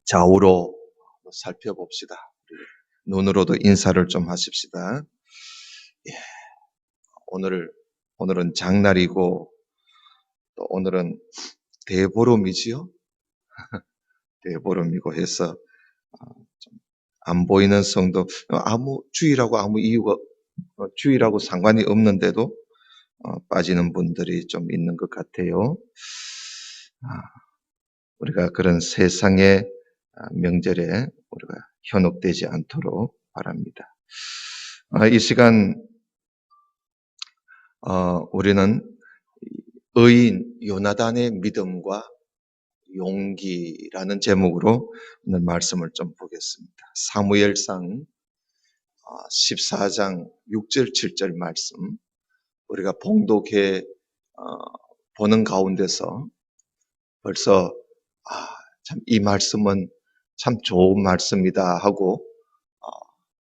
좌우로 살펴봅시다. 눈으로도 인사를 좀 하십시다. 예, 오늘은 장날이고 또 오늘은 대보름이지요. 대보름이고 해서 좀 안 보이는 성도 아무 주일하고 아무 이유가 주일하고 상관이 없는데도 빠지는 분들이 좀 있는 것 같아요. 우리가 그런 세상의 명절에 우리가 현혹되지 않도록 바랍니다. 이 시간 우리는 의인 요나단의 믿음과 용기라는 제목으로 오늘 말씀을 좀 보겠습니다. 사무엘상 14장 6절 7절 말씀 우리가 봉독해 보는 가운데서 벌써 참 이 말씀은 참 좋은 말씀이다 하고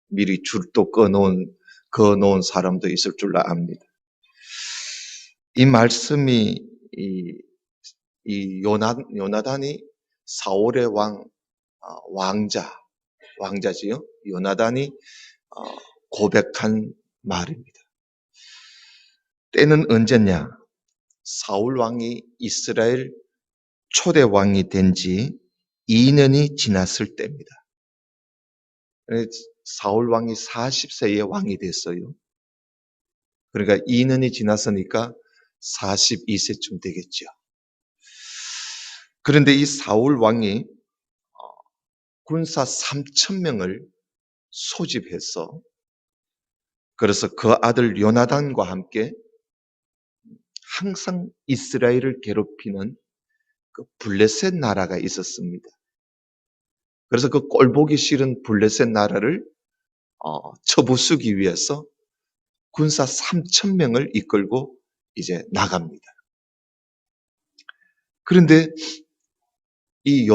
미리 줄도 그어놓은 사람도 있을 줄 압니다. 이 말씀이 이 요나단이 사울의 왕자지요. 요나단이 고백한 말입니다. 때는 언제냐? 사울 왕이 이스라엘 초대 왕이 된 지 2년이 지났을 때입니다. 사울 왕이 40세에 왕이 됐어요. 그러니까 2년이 지났으니까 42세쯤 되겠죠. 그런데 이 사울 왕이 군사 3,000명을 소집해서 그래서 그 아들 요나단과 함께 항상 이스라엘을 괴롭히는 그 블레셋 나라가 있었습니다. 그래서 그 꼴보기 싫은 블레셋 나라를 쳐부수기 위해서 군사 3,000명을 이끌고 이제 나갑니다. 그런데 이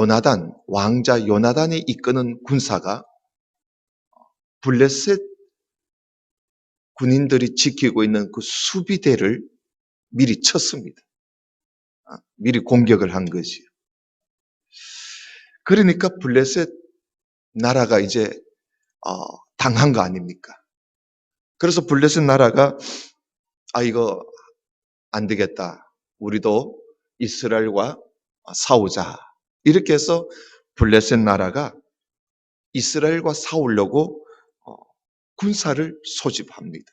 왕자 요나단이 이끄는 군사가 블레셋 군인들이 지키고 있는 그 수비대를 미리 쳤습니다. 미리 공격을 한 거지요. 그러니까 블레셋 나라가 이제 당한 거 아닙니까? 그래서 블레셋 나라가 이거 안 되겠다. 우리도 이스라엘과 싸우자. 이렇게 해서 블레셋 나라가 이스라엘과 싸우려고 군사를 소집합니다.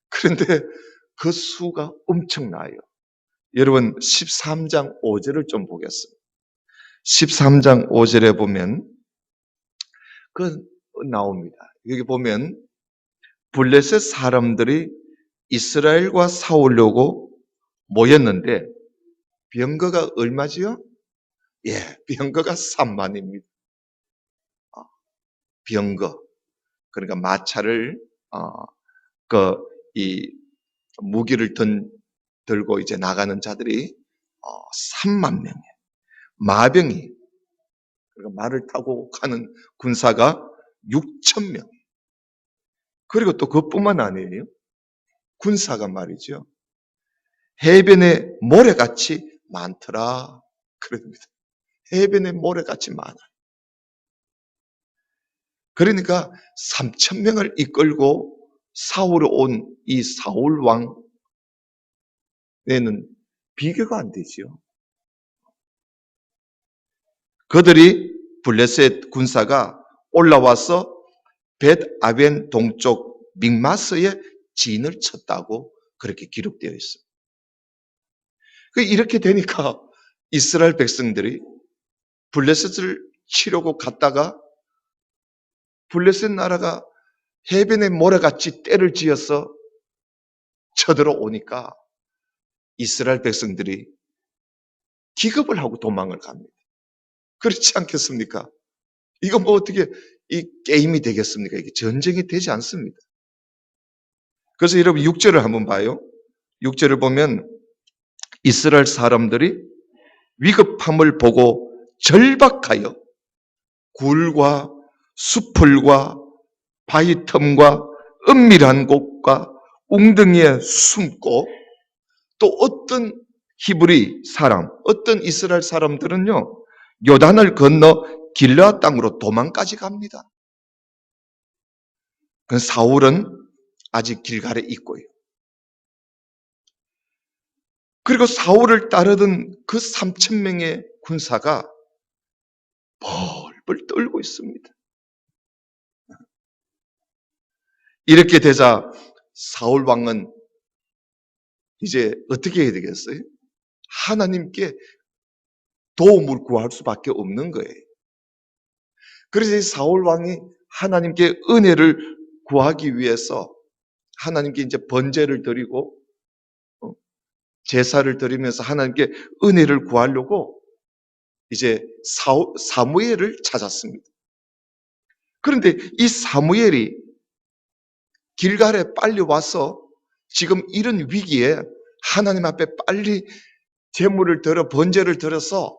그런데 그 수가 엄청나요. 여러분 13장 5절을 좀 보겠습니다. 13장 5절에 보면 그 나옵니다. 여기 보면 블레셋 사람들이 이스라엘과 싸우려고 모였는데 병거가 얼마지요? 병거가 3만입니다. 병거. 그러니까 마차를 이 무기를 들고 이제 나가는 자들이 3만 명이에요. 마병이 그러니까 말을 타고 가는 군사가 6천 명. 그리고 또 그것뿐만 아니에요. 군사가 말이죠. 해변에 모래같이 많더라. 그럽니다. 해변에 모래같이 많아요. 그러니까 3천 명을 이끌고 싸우러 온 이 사울 왕에는 비교가 안 되지요. 그들이 블레셋 군사가 올라와서 벳아벤 동쪽 믹마스에 진을 쳤다고 그렇게 기록되어 있습니다. 이렇게 되니까 이스라엘 백성들이 블레셋을 치려고 갔다가 블레셋 나라가 해변에 모래같이 떼를 지어서 쳐들어오니까 이스라엘 백성들이 기겁을 하고 도망을 갑니다. 그렇지 않겠습니까? 이거 뭐 어떻게 이 게임이 되겠습니까? 이게 전쟁이 되지 않습니다. 그래서 여러분 6절을 한번 봐요. 6절을 보면 이스라엘 사람들이 위급함을 보고 절박하여 굴과 수풀과 바위 틈과 은밀한 곳과 웅덩이에 숨고 또 어떤 히브리 사람, 어떤 이스라엘 사람들은요 요단을 건너 길르앗 땅으로 도망까지 갑니다. 그 사울은 아직 길갈에 있고요. 그리고 사울을 따르던 그 3,000명의 군사가 벌벌 떨고 있습니다. 이렇게 되자 사울 왕은 이제 어떻게 해야 되겠어요? 하나님께 도움을 구할 수밖에 없는 거예요. 그래서 사울 왕이 하나님께 은혜를 구하기 위해서 하나님께 이제 번제를 드리고 제사를 드리면서 하나님께 은혜를 구하려고 이제 사무엘을 찾았습니다. 그런데 이 사무엘이 길갈에 빨리 와서 지금 이런 위기에 하나님 앞에 빨리 제물을 들어 번제를 들어서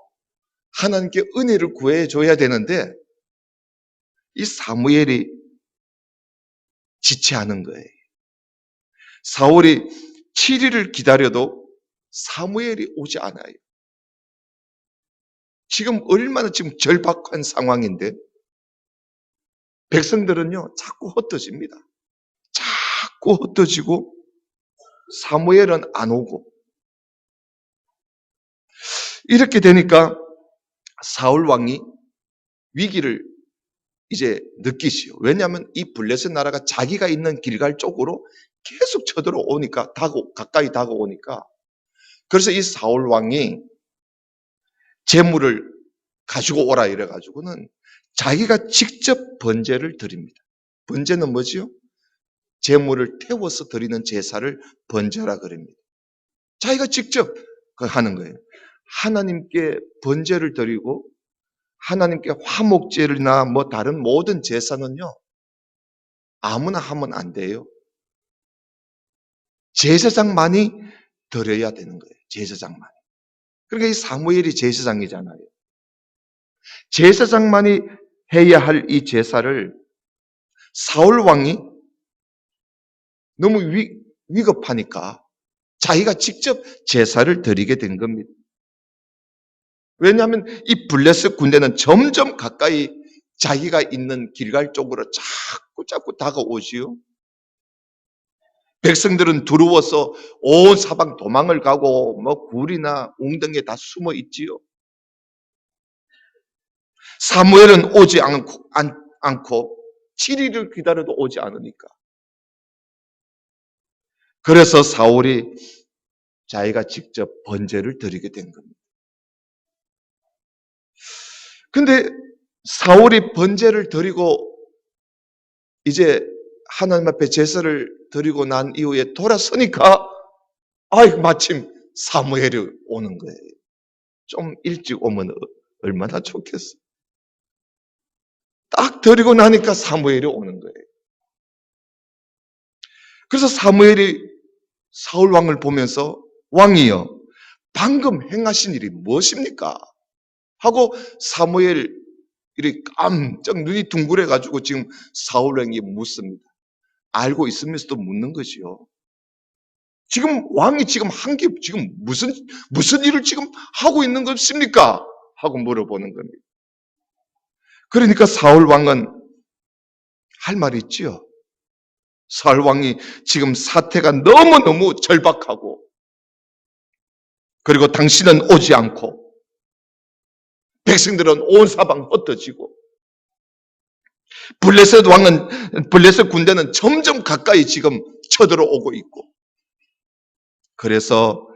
하나님께 은혜를 구해줘야 되는데 이 사무엘이 지체하는 거예요. 사울이 7일을 기다려도 사무엘이 오지 않아요. 지금 얼마나 지금 절박한 상황인데 백성들은요 자꾸 흩어집니다. 자꾸 흩어지고 사무엘은 안 오고 이렇게 되니까 사울 왕이 위기를 이제 느끼시오. 왜냐하면 이 블레셋 나라가 자기가 있는 길갈 쪽으로 계속 쳐들어오니까 가까이 다가오니까 그래서 이 사울 왕이 제물을 가지고 오라 이래가지고는 자기가 직접 번제를 드립니다. 번제는 뭐지요? 제물을 태워서 드리는 제사를 번제라 그럽니다. 자기가 직접 하는 거예요. 하나님께 번제를 드리고 하나님께 화목제나 뭐 다른 모든 제사는요 아무나 하면 안 돼요. 제사장만이 드려야 되는 거예요. 제사장만이. 그러니까 이 사무엘이 제사장이잖아요. 제사장만이 해야 할 이 제사를 사울 왕이 너무 위급하니까 자기가 직접 제사를 드리게 된 겁니다. 왜냐하면 이 블레셋 군대는 점점 가까이 자기가 있는 길갈 쪽으로 자꾸 다가오지요. 백성들은 두려워서 온 사방 도망을 가고 뭐 굴이나 웅덩이에 다 숨어 있지요. 사무엘은 오지 않고 7일을 기다려도 오지 않으니까. 그래서 사울이 자기가 직접 번제를 드리게 된 겁니다. 근데 사울이 번제를 드리고 이제 하나님 앞에 제사를 드리고 난 이후에 돌아서니까 마침 사무엘이 오는 거예요. 좀 일찍 오면 얼마나 좋겠어. 딱 드리고 나니까 사무엘이 오는 거예요. 그래서 사무엘이 사울 왕을 보면서 왕이여 방금 행하신 일이 무엇입니까? 하고 사무엘이 깜짝 눈이 둥그래가지고 지금 사울 왕이 묻습니다. 알고 있으면서도 묻는 것이요. 지금 왕이 지금 한 게 지금 무슨 일을 지금 하고 있는 것입니까? 하고 물어보는 겁니다. 그러니까 사울 왕은 할 말이 있지요. 사울 왕이 지금 사태가 너무너무 절박하고 그리고 당신은 오지 않고 백성들은 온 사방 흩어지고 블레셋 군대는 점점 가까이 지금 쳐들어오고 있고 그래서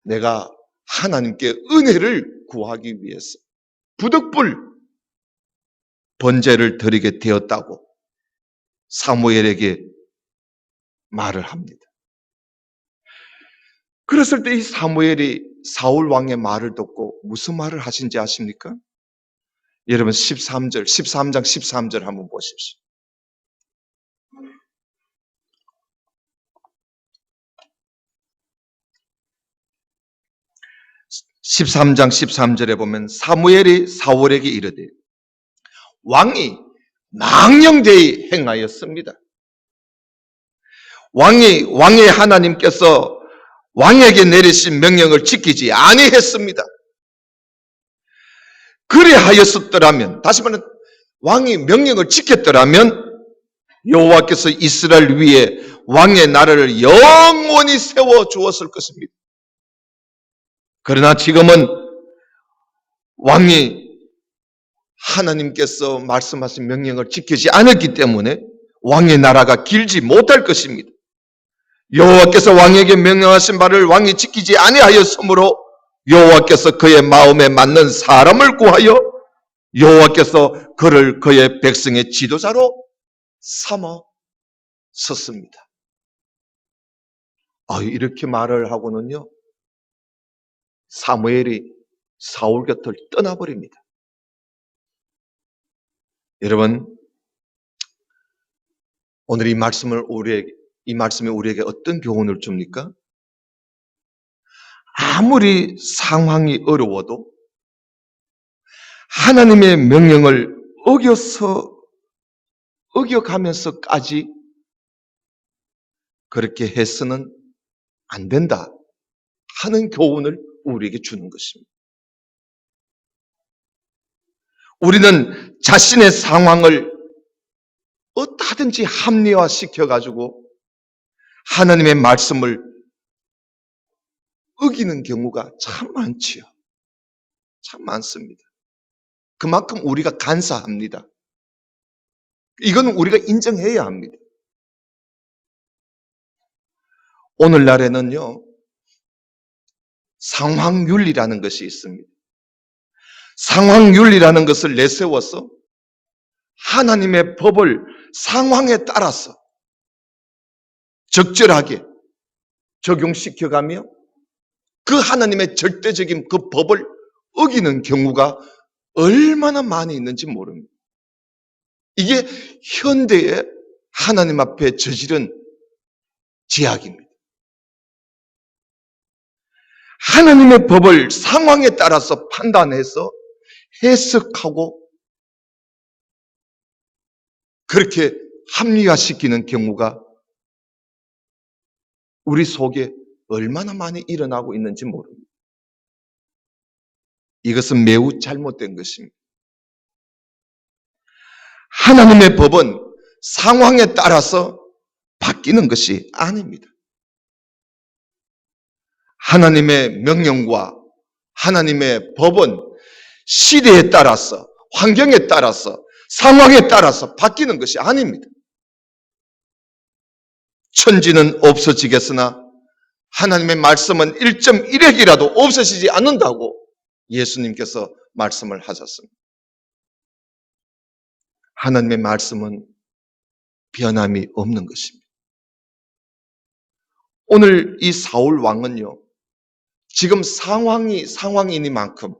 내가 하나님께 은혜를 구하기 위해서 부득불 번제를 드리게 되었다고 사무엘에게 말을 합니다. 그랬을 때 이 사무엘이 사울 왕의 말을 듣고 무슨 말을 하신지 아십니까? 여러분 13장 13절 한번 보십시오. 13장 13절에 보면 사무엘이 사울에게 이르되 왕이 망령되이 행하였습니다. 왕의 하나님께서 왕에게 내리신 명령을 지키지 아니했습니다. 그래 하였었더라면, 다시 말하면 왕이 명령을 지켰더라면 여호와께서 이스라엘 위에 왕의 나라를 영원히 세워 주었을 것입니다. 그러나 지금은 왕이 하나님께서 말씀하신 명령을 지키지 않았기 때문에 왕의 나라가 길지 못할 것입니다. 여호와께서 왕에게 명령하신 바를 왕이 지키지 아니하였으므로 여호와께서 그의 마음에 맞는 사람을 구하여 여호와께서 그를 그의 백성의 지도자로 삼아 섰습니다. 이렇게 말을 하고는요, 사무엘이 사울 곁을 떠나버립니다. 여러분, 오늘 이 말씀이 우리에게 어떤 교훈을 줍니까? 아무리 상황이 어려워도 하나님의 명령을 어겨가면서까지 그렇게 해서는 안 된다 하는 교훈을 우리에게 주는 것입니다. 우리는 자신의 상황을 어떻게든지 합리화시켜가지고 하나님의 말씀을 어기는 경우가 참 많지요. 참 많습니다. 그만큼 우리가 간사합니다. 이건 우리가 인정해야 합니다. 오늘날에는요, 상황윤리라는 것이 있습니다. 상황윤리라는 것을 내세워서 하나님의 법을 상황에 따라서 적절하게 적용시켜가며 그 하나님의 절대적인 그 법을 어기는 경우가 얼마나 많이 있는지 모릅니다. 이게 현대의 하나님 앞에 저지른 죄악입니다. 하나님의 법을 상황에 따라서 판단해서 해석하고 그렇게 합리화시키는 경우가 우리 속에 얼마나 많이 일어나고 있는지 모릅니다. 이것은 매우 잘못된 것입니다. 하나님의 법은 상황에 따라서 바뀌는 것이 아닙니다. 하나님의 명령과 하나님의 법은 시대에 따라서, 환경에 따라서, 상황에 따라서 바뀌는 것이 아닙니다. 천지는 없어지겠으나 하나님의 말씀은 1.1핵이라도 없어지지 않는다고 예수님께서 말씀을 하셨습니다. 하나님의 말씀은 변함이 없는 것입니다. 오늘 이 사울 왕은요, 지금 상황이니만큼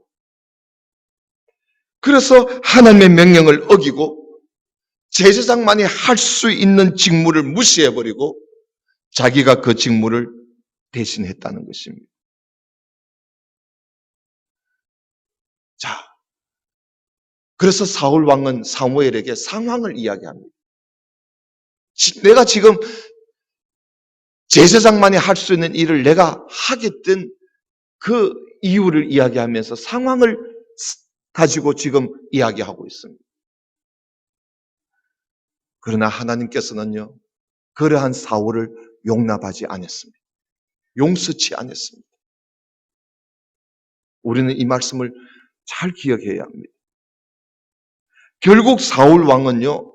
그래서 하나님의 명령을 어기고 제사장만이 할 수 있는 직무를 무시해버리고 자기가 그 직무를 대신했다는 것입니다. 자, 그래서 사울 왕은 사무엘에게 상황을 이야기합니다. 내가 지금 제사장만이 할 수 있는 일을 내가 하게 된 그 이유를 이야기하면서 상황을 가지고 지금 이야기하고 있습니다. 그러나 하나님께서는요, 그러한 사울을 용납하지 않았습니다. 용서치 않았습니다. 우리는 이 말씀을 잘 기억해야 합니다. 결국 사울 왕은요,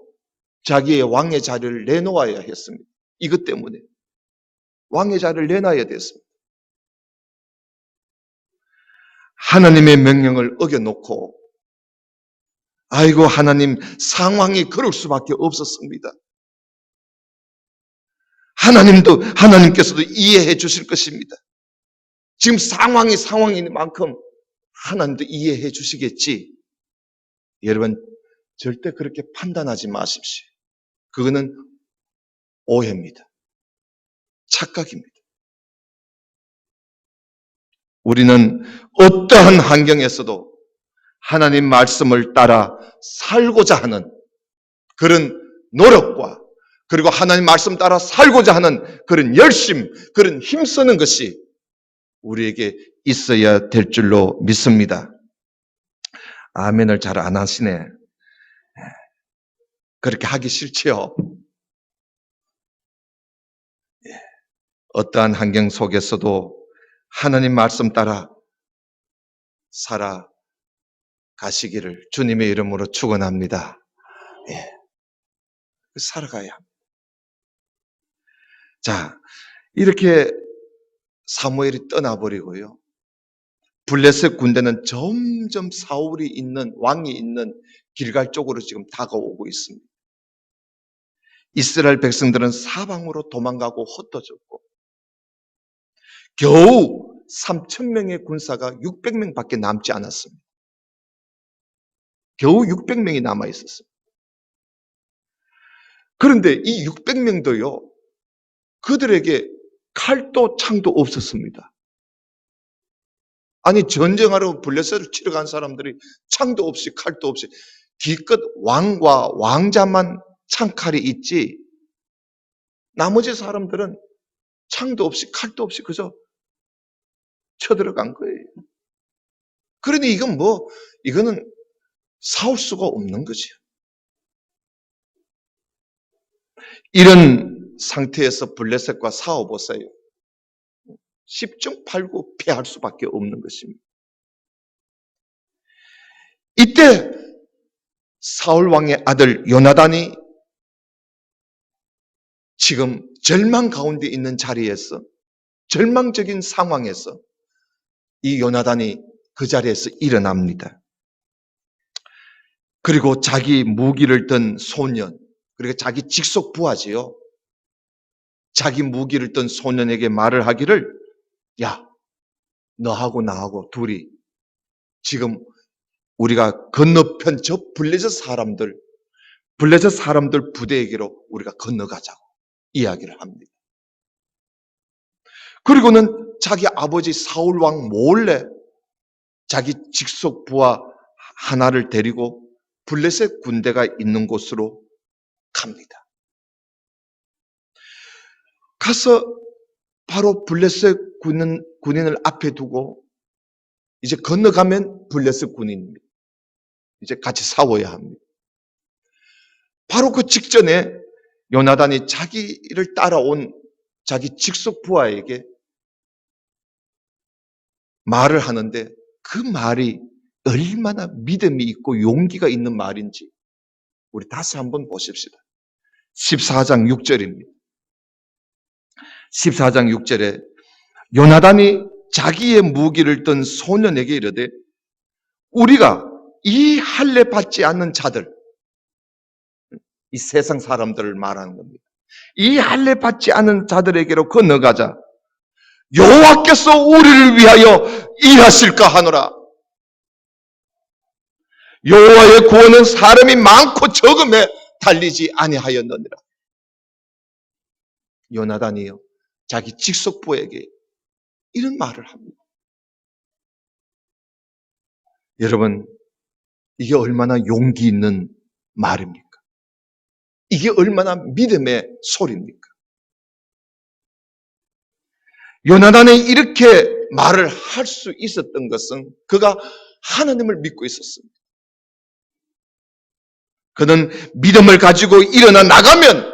자기의 왕의 자리를 내놓아야 했습니다. 이것 때문에 왕의 자리를 내놔야 됐습니다. 하나님의 명령을 어겨놓고 아이고 하나님, 상황이 그럴 수밖에 없었습니다. 하나님께서도 이해해 주실 것입니다. 지금 상황이 상황인 만큼 하나님도 이해해 주시겠지. 여러분, 절대 그렇게 판단하지 마십시오. 그거는 오해입니다. 착각입니다. 우리는 어떠한 환경에서도 하나님 말씀을 따라 살고자 하는 그런 노력과 그리고 하나님 말씀 따라 살고자 하는 그런 열심, 그런 힘쓰는 것이 우리에게 있어야 될 줄로 믿습니다. 아멘을 잘 안 하시네. 그렇게 하기 싫지요. 어떠한 환경 속에서도 하나님 말씀 따라 살아가시기를 주님의 이름으로 축원합니다. 예, 살아가야 합니다. 자, 이렇게 사무엘이 떠나버리고요. 블레셋 군대는 점점 왕이 있는 길갈 쪽으로 지금 다가오고 있습니다. 이스라엘 백성들은 사방으로 도망가고 흩어졌고 겨우 3,000명의 군사가 600명밖에 남지 않았습니다. 겨우 600명이 남아 있었습니다. 그런데 이 600명도요. 그들에게 칼도 창도 없었습니다. 아니 전쟁하러 블레셋을 치러 간 사람들이 창도 없이 칼도 없이 기껏 왕과 왕자만 창칼이 있지 나머지 사람들은 창도 없이 칼도 없이 그저 쳐들어간 거예요. 그러니 이거는 싸울 수가 없는 거지요. 이런 상태에서 블레셋과 싸워보세요. 10중 8구 패할 수밖에 없는 것입니다. 이때 사울 왕의 아들 요나단이 지금 절망 가운데 있는 자리에서 절망적인 상황에서 이 요나단이 그 자리에서 일어납니다. 그리고 자기 무기를 든 소년, 그리고 자기 직속 부하지요. 자기 무기를 든 소년에게 말을 하기를 야, 너하고 나하고 둘이 지금 우리가 건너편 저 블레셋 사람들 부대에게로 우리가 건너가자고 이야기를 합니다. 그리고는 자기 아버지 사울 왕 몰래 자기 직속 부하 하나를 데리고 블레셋 군대가 있는 곳으로 갑니다. 가서 바로 블레셋 군인을 앞에 두고 이제 건너가면 블레셋 군인입니다. 이제 같이 싸워야 합니다. 바로 그 직전에 요나단이 자기를 따라온 자기 직속 부하에게 말을 하는데 그 말이 얼마나 믿음이 있고 용기가 있는 말인지 우리 다시 한번 보십시다. 14장 6절입니다. 14장 6절에 요나단이 자기의 무기를 든 소년에게 이르되 우리가 이 할례 받지 않는 자들, 이 세상 사람들을 말하는 겁니다. 이 할례 받지 않은 자들에게로 건너가자. 여호와께서 우리를 위하여 일하실까 하노라. 여호와의 구원은 사람이 많고 적음에 달리지 아니하였느니라. 요나단이요 자기 직속부에게 이런 말을 합니다. 여러분, 이게 얼마나 용기 있는 말입니까? 이게 얼마나 믿음의 소리입니까? 요나단이 이렇게 말을 할 수 있었던 것은 그가 하나님을 믿고 있었습니다. 그는 믿음을 가지고 일어나 나가면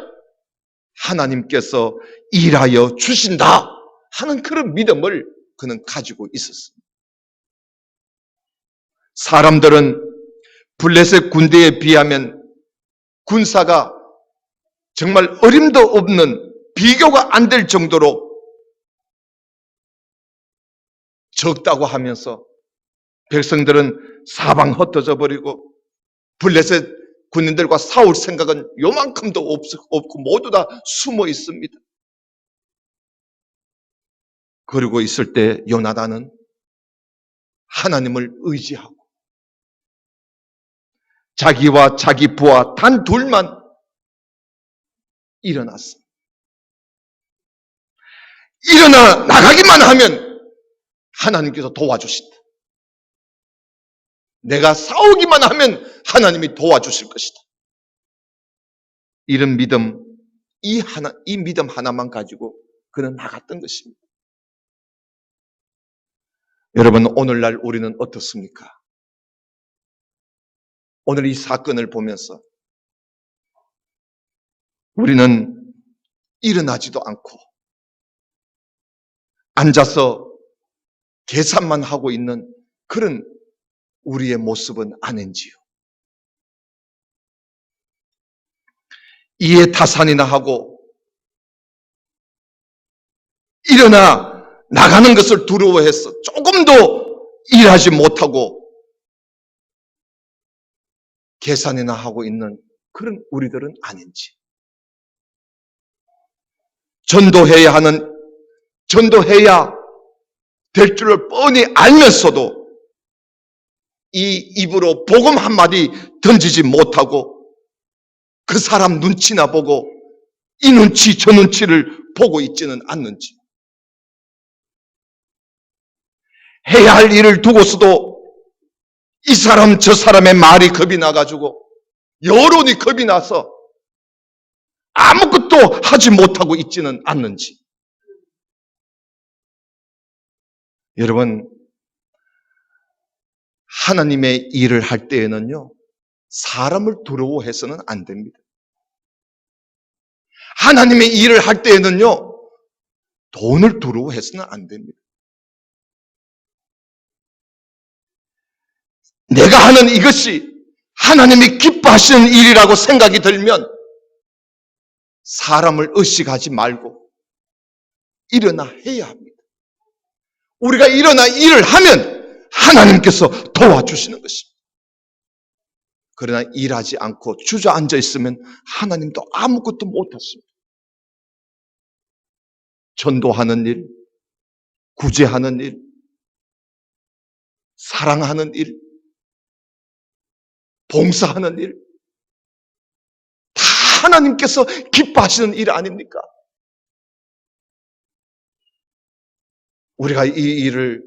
하나님께서 일하여 주신다 하는 그런 믿음을 그는 가지고 있었습니다. 사람들은 블레셋 군대에 비하면 군사가 정말 어림도 없는 비교가 안 될 정도로 적다고 하면서 백성들은 사방 흩어져 버리고 블레셋 군인들과 싸울 생각은 요만큼도 없고 모두 다 숨어 있습니다. 그러고 있을 때 요나단은 하나님을 의지하고 자기와 자기 부하 단 둘만 일어났습니다. 일어나 나가기만 하면 하나님께서 도와주신다. 내가 싸우기만 하면 하나님이 도와주실 것이다. 이런 믿음, 이 믿음 하나만 가지고 그는 나갔던 것입니다. 여러분, 오늘날 우리는 어떻습니까? 오늘 이 사건을 보면서 우리는 일어나지도 않고 앉아서 계산만 하고 있는 그런 우리의 모습은 아닌지요. 이에 타산이나 하고 일어나 나가는 것을 두려워해서 조금도 일하지 못하고 계산이나 하고 있는 그런 우리들은 아닌지. 전도해야 될 줄을 뻔히 알면서도 이 입으로 복음 한마디 던지지 못하고 그 사람 눈치나 보고 이 눈치 저 눈치를 보고 있지는 않는지. 해야 할 일을 두고서도 이 사람 저 사람의 말이 겁이 나가지고 여론이 겁이 나서 아무것도 하지 못하고 있지는 않는지. 여러분, 하나님의 일을 할 때에는요, 사람을 두려워해서는 안 됩니다. 하나님의 일을 할 때에는요, 돈을 두려워해서는 안 됩니다. 내가 하는 이것이 하나님이 기뻐하시는 일이라고 생각이 들면 사람을 의식하지 말고 일어나 해야 합니다. 우리가 일어나 일을 하면 하나님께서 도와주시는 것입니다. 그러나 일하지 않고 주저앉아 있으면 하나님도 아무것도 못하십니다. 전도하는 일, 구제하는 일, 사랑하는 일, 봉사하는 일, 다 하나님께서 기뻐하시는 일 아닙니까? 우리가 이 일을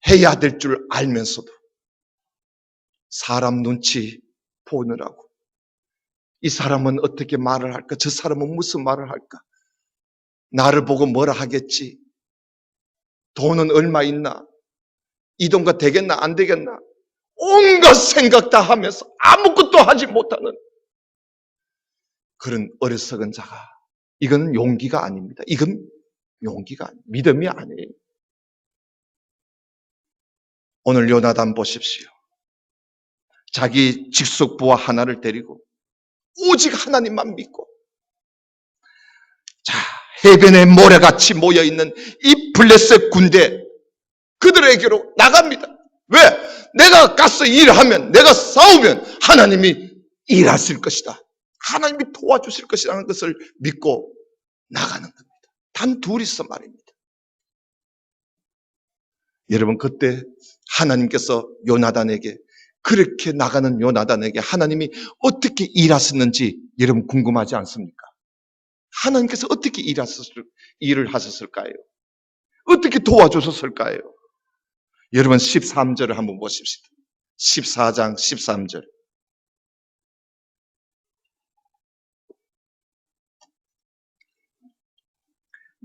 해야 될 줄 알면서도 사람 눈치 보느라고 이 사람은 어떻게 말을 할까? 저 사람은 무슨 말을 할까? 나를 보고 뭐라 하겠지? 돈은 얼마 있나? 이 돈과 되겠나 안 되겠나? 온갖 생각 다 하면서 아무것도 하지 못하는 그런 어리석은 자가, 이건 용기가 아닙니다. 이건 용기가 아니에요. 믿음이 아니에요. 오늘 요나단 보십시오. 자기 직속부와 하나를 데리고 오직 하나님만 믿고, 자, 해변에 모래같이 모여있는 이 블레셋 군대, 그들에게로 나갑니다. 왜? 내가 가서 일하면, 내가 싸우면 하나님이 일하실 것이다. 하나님이 도와주실 것이라는 것을 믿고 나가는 겁니다. 단 둘이서 말입니다. 여러분, 그때 하나님께서 요나단에게, 그렇게 나가는 요나단에게 하나님이 어떻게 일하셨는지 여러분 궁금하지 않습니까? 하나님께서 어떻게 일을 하셨을까요? 어떻게 도와주셨을까요? 여러분 13절을 한번 보십시오. 14장 13절.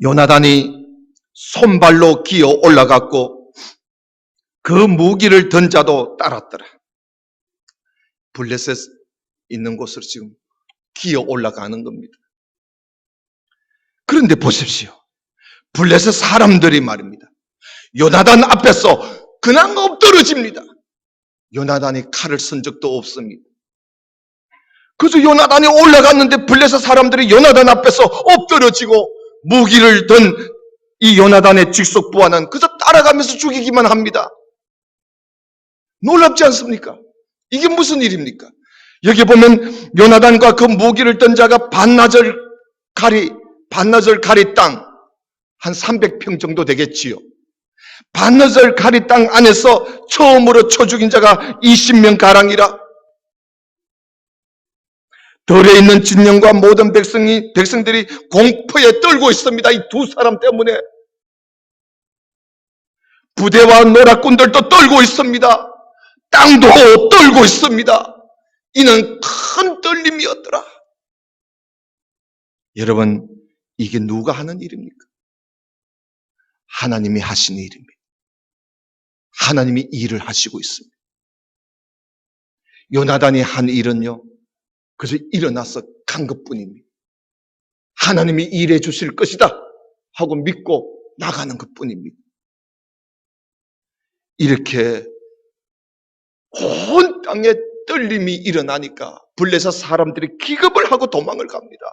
요나단이 손발로 기어 올라갔고 그 무기를 던 자도 따랐더라. 블레셋 있는 곳으로 지금 기어 올라가는 겁니다. 그런데 보십시오. 블레셋 사람들이 말입니다. 요나단 앞에서 그냥 엎드러집니다. 요나단이 칼을 쓴 적도 없습니다. 그래서 요나단이 올라갔는데 블레셋 사람들이 요나단 앞에서 엎드러지고 무기를 든 이 요나단의 직속부하는 그저 따라가면서 죽이기만 합니다. 놀랍지 않습니까? 이게 무슨 일입니까? 여기 보면 요나단과 그 무기를 든 자가 반나절 가리 땅 한 300평 정도 되겠지요. 반나절 가리 땅 안에서 처음으로 쳐 죽인 자가 20명 가량이라. 덜에 있는 진영과 모든 백성들이 공포에 떨고 있습니다. 이 두 사람 때문에. 부대와 노략군들도 떨고 있습니다. 땅도 떨고 있습니다. 이는 큰 떨림이었더라. 여러분, 이게 누가 하는 일입니까? 하나님이 하시는 일입니다. 하나님이 일을 하시고 있습니다. 요나단이 한 일은요, 그저 일어나서 간 것뿐입니다. 하나님이 일해 주실 것이다 하고 믿고 나가는 것뿐입니다. 이렇게 온 땅에 떨림이 일어나니까 블레셋 사람들이 기겁을 하고 도망을 갑니다.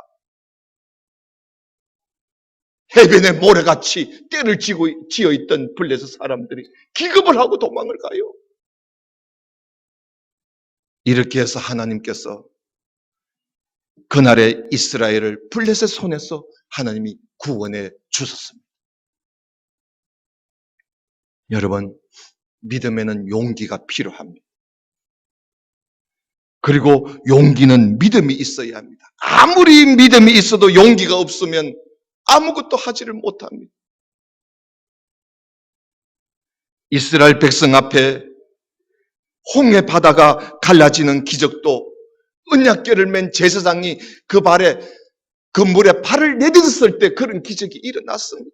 해변에 모래같이 떼를 지어 있던 블레셋 사람들이 기겁을 하고 도망을 가요. 이렇게 해서 하나님께서 그날의 이스라엘을 블레셋 손에서 하나님이 구원해 주셨습니다. 여러분, 믿음에는 용기가 필요합니다. 그리고 용기는 믿음이 있어야 합니다. 아무리 믿음이 있어도 용기가 없으면 아무것도 하지를 못합니다. 이스라엘 백성 앞에 홍해 바다가 갈라지는 기적도 언약궤를 맨 제사장이 그 물에 발을 내딛었을 때 그런 기적이 일어났습니다.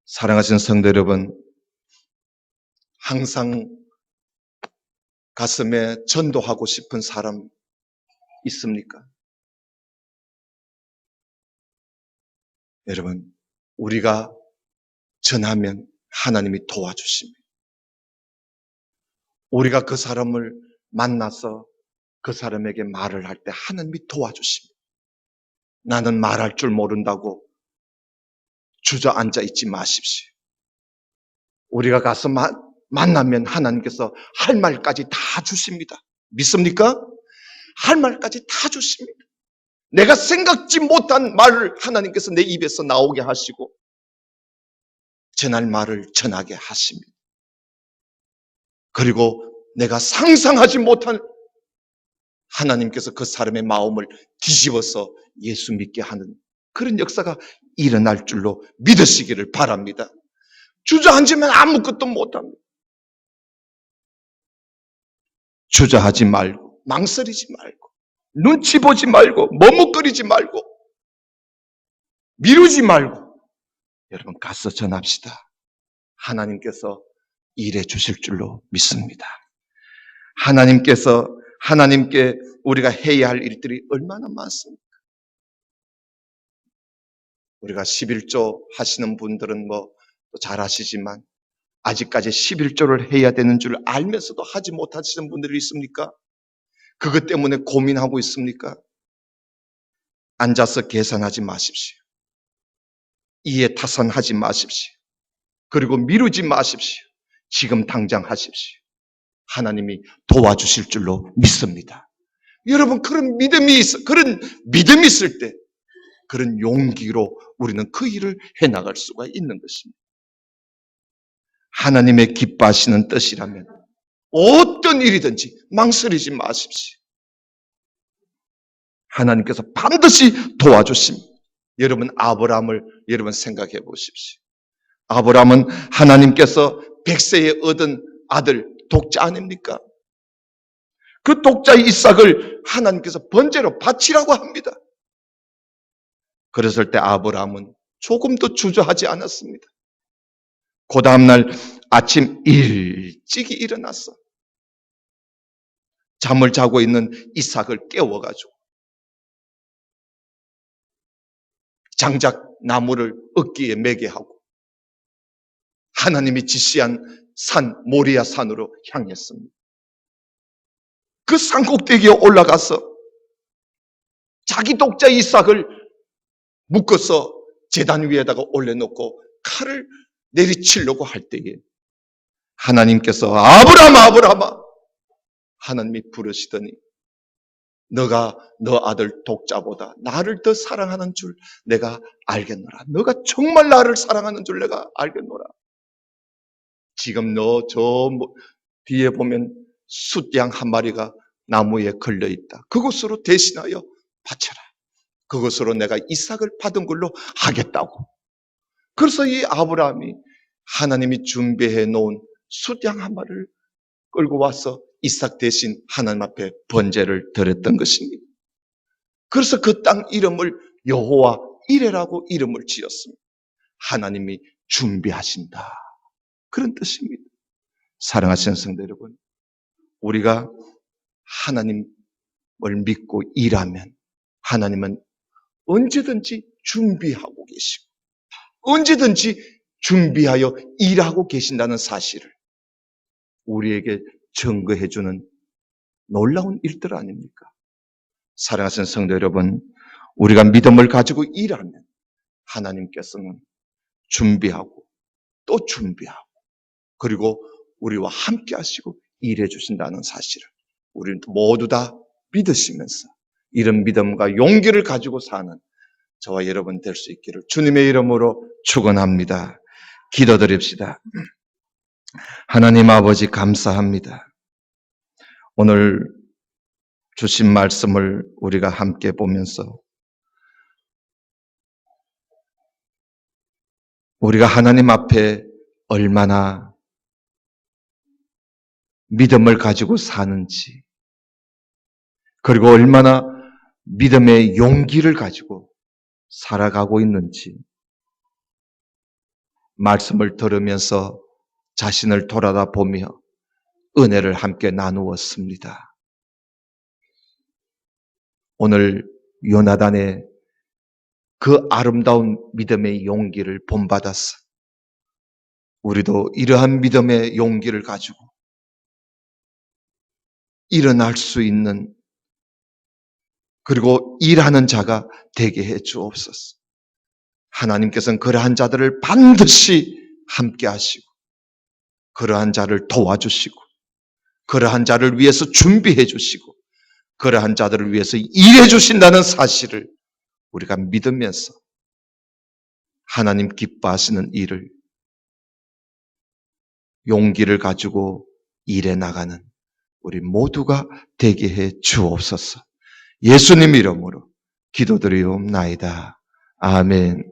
사랑하시는 성도 여러분, 항상 가슴에 전도하고 싶은 사람 있습니까? 여러분, 우리가 전하면 하나님이 도와주십니다. 우리가 그 사람을 만나서 그 사람에게 말을 할 때 하나님이 도와주십니다. 나는 말할 줄 모른다고 주저앉아 있지 마십시오. 우리가 가서 만나면 하나님께서 할 말까지 다 주십니다. 믿습니까? 할 말까지 다 주십니다. 내가 생각지 못한 말을 하나님께서 내 입에서 나오게 하시고 전할 말을 전하게 하십니다. 그리고 내가 상상하지 못한 하나님께서 그 사람의 마음을 뒤집어서 예수 믿게 하는 그런 역사가 일어날 줄로 믿으시기를 바랍니다. 주저앉으면 아무것도 못합니다. 주저하지 말고, 망설이지 말고, 눈치 보지 말고, 머뭇거리지 말고, 미루지 말고, 여러분 가서 전합시다. 하나님께서 일해 주실 줄로 믿습니다. 하나님께 우리가 해야 할 일들이 얼마나 많습니까? 우리가 11조 하시는 분들은 잘 아시지만 아직까지 11조를 해야 되는 줄 알면서도 하지 못하시는 분들이 있습니까? 그것 때문에 고민하고 있습니까? 앉아서 계산하지 마십시오. 이해타산하지 마십시오. 그리고 미루지 마십시오. 지금 당장 하십시오. 하나님이 도와주실 줄로 믿습니다. 여러분, 그런 믿음이 있을 때 그런 용기로 우리는 그 일을 해나갈 수가 있는 것입니다. 하나님의 기뻐하시는 뜻이라면 어떤 일이든지 망설이지 마십시오. 하나님께서 반드시 도와주십니다. 여러분, 아브라함을 여러분 생각해 보십시오. 아브라함은 하나님께서 100세에 얻은 아들 독자 아닙니까? 그 독자 이삭을 하나님께서 번제로 바치라고 합니다. 그랬을 때 아브라함은 조금도 주저하지 않았습니다. 그 다음날 아침 일찍이 일어났어. 잠을 자고 있는 이삭을 깨워가지고 장작 나무를 어깨에 매게 하고 하나님이 지시한 산 모리아 산으로 향했습니다. 그 산 꼭대기에 올라가서 자기 독자 이삭을 묶어서 제단 위에다가 올려놓고 칼을 내리치려고 할 때에 하나님께서 아브라함아 하나님이 부르시더니 너가 너 아들 독자보다 나를 더 사랑하는 줄 내가 알겠노라. 너가 정말 나를 사랑하는 줄 내가 알겠노라. 지금 너 저 뒤에 보면 숫양 한 마리가 나무에 걸려 있다. 그것으로 대신하여 바쳐라. 그것으로 내가 이삭을 받은 걸로 하겠다고. 그래서 이 아브라함이 하나님이 준비해 놓은 숫양 한 마리를 끌고 와서 이삭 대신 하나님 앞에 번제를 드렸던 것입니다. 그래서 그 땅 이름을 여호와 이레라고 이름을 지었습니다. 하나님이 준비하신다. 그런 뜻입니다. 사랑하시는 성도 여러분, 우리가 하나님을 믿고 일하면 하나님은 언제든지 준비하고 계시고 언제든지 준비하여 일하고 계신다는 사실을 우리에게 증거해주는 놀라운 일들 아닙니까? 사랑하시는 성도 여러분, 우리가 믿음을 가지고 일하면 하나님께서는 준비하고 또 준비하고 그리고 우리와 함께 하시고 일해 주신다는 사실을 우리는 모두 다 믿으시면서 이런 믿음과 용기를 가지고 사는 저와 여러분 될 수 있기를 주님의 이름으로 축원합니다. 기도드립시다. 하나님 아버지 감사합니다. 오늘 주신 말씀을 우리가 함께 보면서 우리가 하나님 앞에 얼마나 믿음을 가지고 사는지, 그리고 얼마나 믿음의 용기를 가지고 살아가고 있는지 말씀을 들으면서 자신을 돌아다 보며 은혜를 함께 나누었습니다. 오늘 요나단의 그 아름다운 믿음의 용기를 본받아서 우리도 이러한 믿음의 용기를 가지고 일어날 수 있는 그리고 일하는 자가 되게 해 주옵소서. 하나님께서는 그러한 자들을 반드시 함께 하시고 그러한 자를 도와주시고 그러한 자를 위해서 준비해 주시고 그러한 자들을 위해서 일해 주신다는 사실을 우리가 믿으면서 하나님 기뻐하시는 일을 용기를 가지고 일해 나가는 우리 모두가 되게 해 주옵소서. 예수님 이름으로 기도드리옵나이다. 아멘.